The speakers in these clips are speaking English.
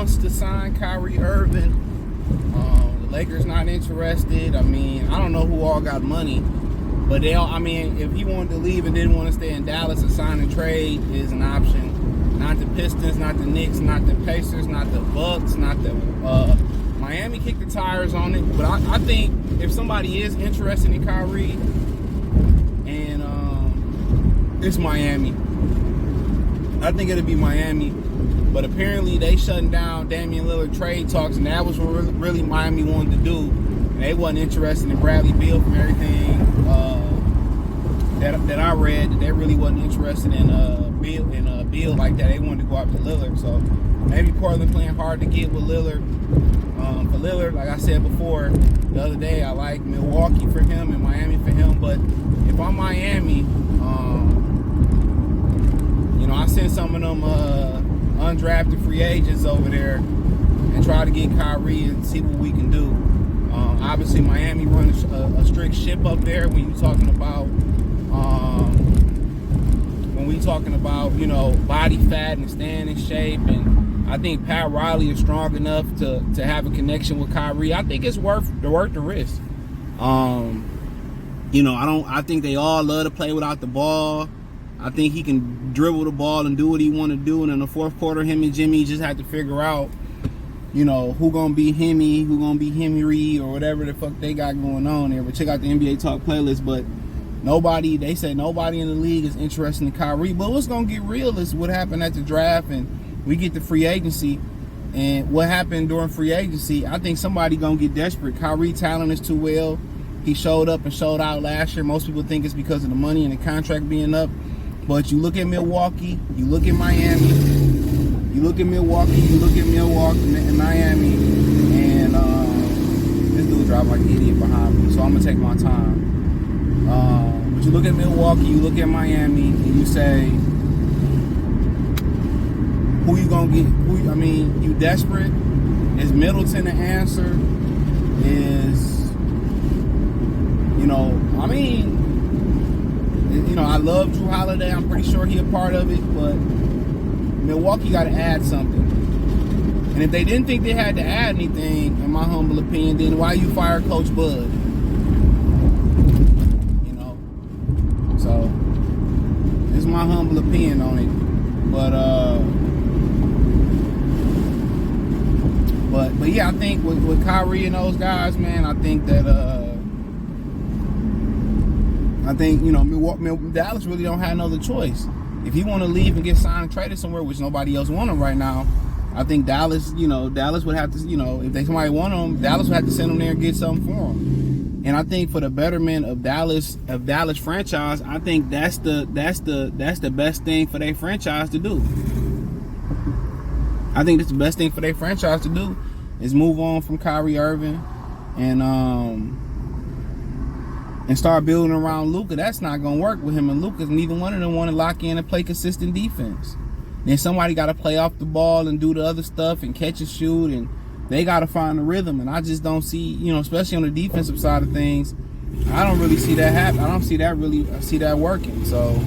wants to sign Kyrie Irving. The Lakers not interested. I mean, I don't know who all got money, but they all. I mean, if he wanted to leave and didn't want to stay in Dallas, a sign and trade is an option. Not the Pistons, not the Knicks, not the Pacers, not the Bucks, not the Miami kicked the tires on it. But I think if somebody is interested in Kyrie, and it's Miami, I think it'll be Miami. But apparently they shutting down Damian Lillard trade talks, and that was what really Miami wanted to do. And they wasn't interested in Bradley Beal from everything that I read. That they really wasn't interested in Beal like that. They wanted to go after Lillard. So maybe Portland playing hard to get with Lillard. For Lillard, like I said before the other day, I like Milwaukee for him and Miami for him. But if I'm Miami, I send some of them undrafted free agents over there and try to get Kyrie and see what we can do. Obviously, Miami runs a strict ship up there when you're talking about body fat and staying in shape. And I think Pat Riley is strong enough to have a connection with Kyrie. I think it's worth the risk. I think they all love to play without the ball. I think he can dribble the ball and do what he want to do. And in the fourth quarter, him and Jimmy just had to figure out, who gonna be Hemi, who gonna be Henry, or whatever the fuck they got going on there. But check out the NBA Talk playlist. But they said nobody in the league is interested in Kyrie. But what's gonna get real is what happened at the draft, and we get to free agency. And what happened during free agency, I think somebody gonna get desperate. Kyrie talent is too well. He showed up and showed out last year. Most people think it's because of the money and the contract being up. But you look at Milwaukee, you look at Miami, and Miami, and this dude drive like an idiot behind me, so I'm gonna take my time. But you look at Milwaukee, you look at Miami, and you say, who you gonna get? You desperate? Is Middleton the answer? I love Drew Holiday. I'm pretty sure he a part of it, but Milwaukee got to add something. And if they didn't think they had to add anything, in my humble opinion, then why you fire Coach Bud? So this is my humble opinion on it. But yeah, I think with Kyrie and those guys, man, I think that Dallas really don't have another choice. If he want to leave and get signed and traded somewhere, which nobody else want him right now, I think Dallas would have to, if somebody want him, Dallas would have to send him there and get something for him. And I think for the betterment of Dallas franchise, I think that's the best thing for their franchise to do. I think that's the best thing for their franchise to do is move on from Kyrie Irving and start building around Luka. That's not gonna work with him and Luka. Neither one of them want to lock in and play consistent defense. Then somebody got to play off the ball and do the other stuff and catch and shoot, and they got to find the rhythm. And I just don't see, especially on the defensive side of things, I don't really see that happen. I see that working. So,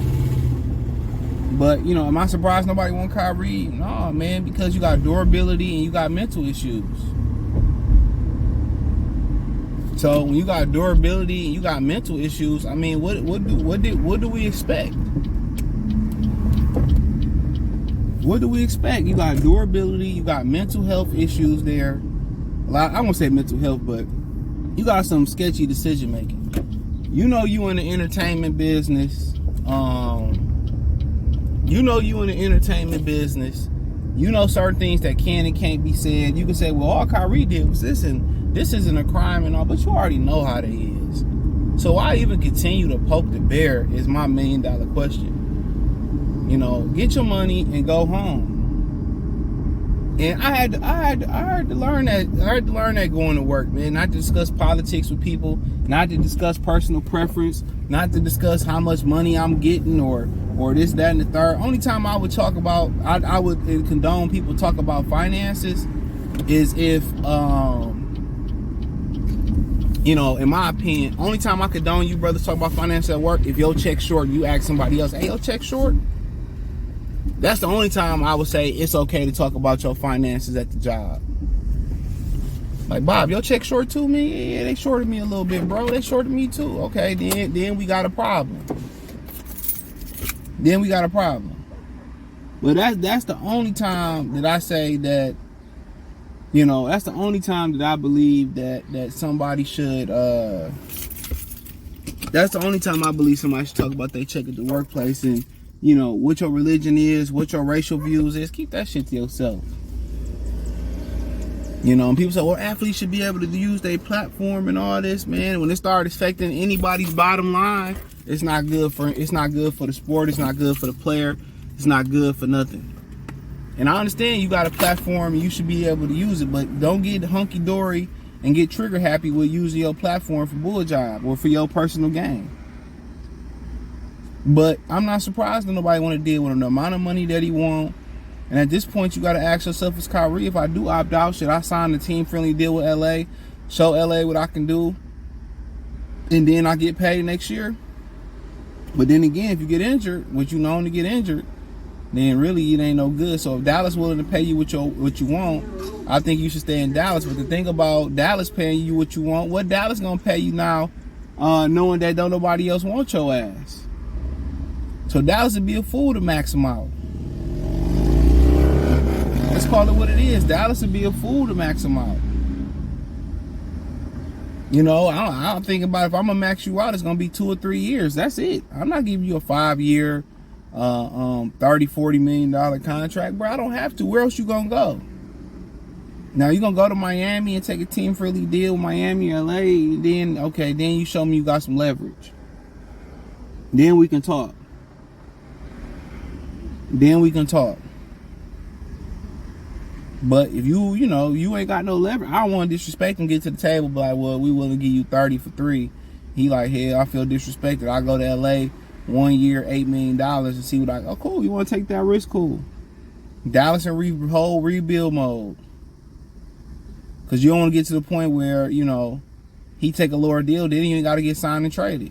but am I surprised nobody want Kyrie? No, man, because you got durability and you got mental issues. So when you got durability and you got mental issues, I mean, what do we expect? What do we expect? You got durability, you got mental health issues there. I won't say mental health, but you got some sketchy decision making. You in the entertainment business. Certain things that can and can't be said. You can say, well, all Kyrie did was this, and this isn't a crime and all, but you already know how that is. So why even continue to poke the bear is my $1 million question. Get your money and go home. And I had to learn that. I had to learn that going to work, man. Not to discuss politics with people, not to discuss personal preference, not to discuss how much money I'm getting or this, that, and the third. Only time I would talk about, I would condone people talk about finances is if, in my opinion, only time I condone you brothers talk about finances at work, if your check's short, you ask somebody else, hey, your check short? That's the only time I would say it's okay to talk about your finances at the job. Like, Bob, your check short too, man? Yeah, they shorted me a little bit, bro. They shorted me too. Okay, then we got a problem. Then we got a problem. But that's the only time that I say that, you know, that's the only time that I believe that somebody should, that's the only time I believe somebody should talk about their check at the workplace. And, you know, what your religion is, what your racial views is, keep that shit to yourself. You know, and people say, well, athletes should be able to use their platform and all this, man. When it starts affecting anybody's bottom line, it's not good for the sport, it's not good for the player, it's not good for nothing. And I understand you got a platform and you should be able to use it, but don't get hunky-dory and get trigger happy with using your platform for bull job or for your personal gain. But I'm not surprised that nobody want to deal with him. The amount of money that he wants. And at this point, you got to ask yourself, as Kyrie, if I do opt out, should I sign a team-friendly deal with LA, show LA what I can do, and then I get paid next year? But then again, if you get injured, what you known to get injured, then really it ain't no good. So if Dallas willing to pay you what you want, I think you should stay in Dallas. But the thing about Dallas paying you what you want, what Dallas gonna pay you now, knowing that don't nobody else want your ass? So Dallas would be a fool to max him out. Let's call it what it is. Dallas would be a fool to max him out. You know, I don't think about it. If I'm gonna max you out, it's gonna be 2 or 3 years. That's it. I'm not giving you a 5-year, $30-40 million contract, bro. I don't have to. Where else you gonna go? Now you gonna go to Miami and take a team-friendly deal with Miami, LA, then okay, then you show me you got some leverage. Then we can talk. Then we can talk. But if you ain't got no leverage, I don't want to disrespect him, get to the table, but like, well, we willing to give you 30 for 3. He like, hell, I feel disrespected. I go to LA 1 year, $8 million and see what oh, cool, you want to take that risk? Cool. Dallas in whole rebuild mode. Because you don't want to get to the point where, you know, he take a lower deal, then you ain't got to get signed and traded.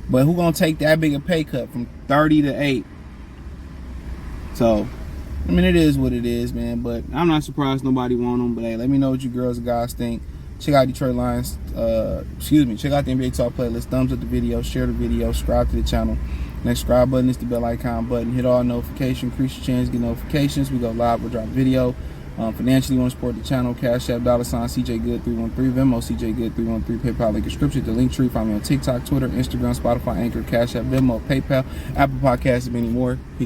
But who going to take that big a pay cut from 30 to 8? So, I mean, it is what it is, man. But I'm not surprised nobody want them. But hey, let me know what you girls and guys think. Check out Detroit Lions. Check out the NBA Talk playlist. Thumbs up the video, share the video, subscribe to the channel. Next subscribe button is the bell icon button. Hit all notifications, increase your chance to get notifications. We go live, we'll drop video. Financially, you want to support the channel. Cash App, $ CJ Good 313, Venmo CJ Good 313, PayPal link in description. The link tree. Find me on TikTok, Twitter, Instagram, Spotify, Anchor, Cash App, Venmo, PayPal, Apple Podcasts, and many more. Peace.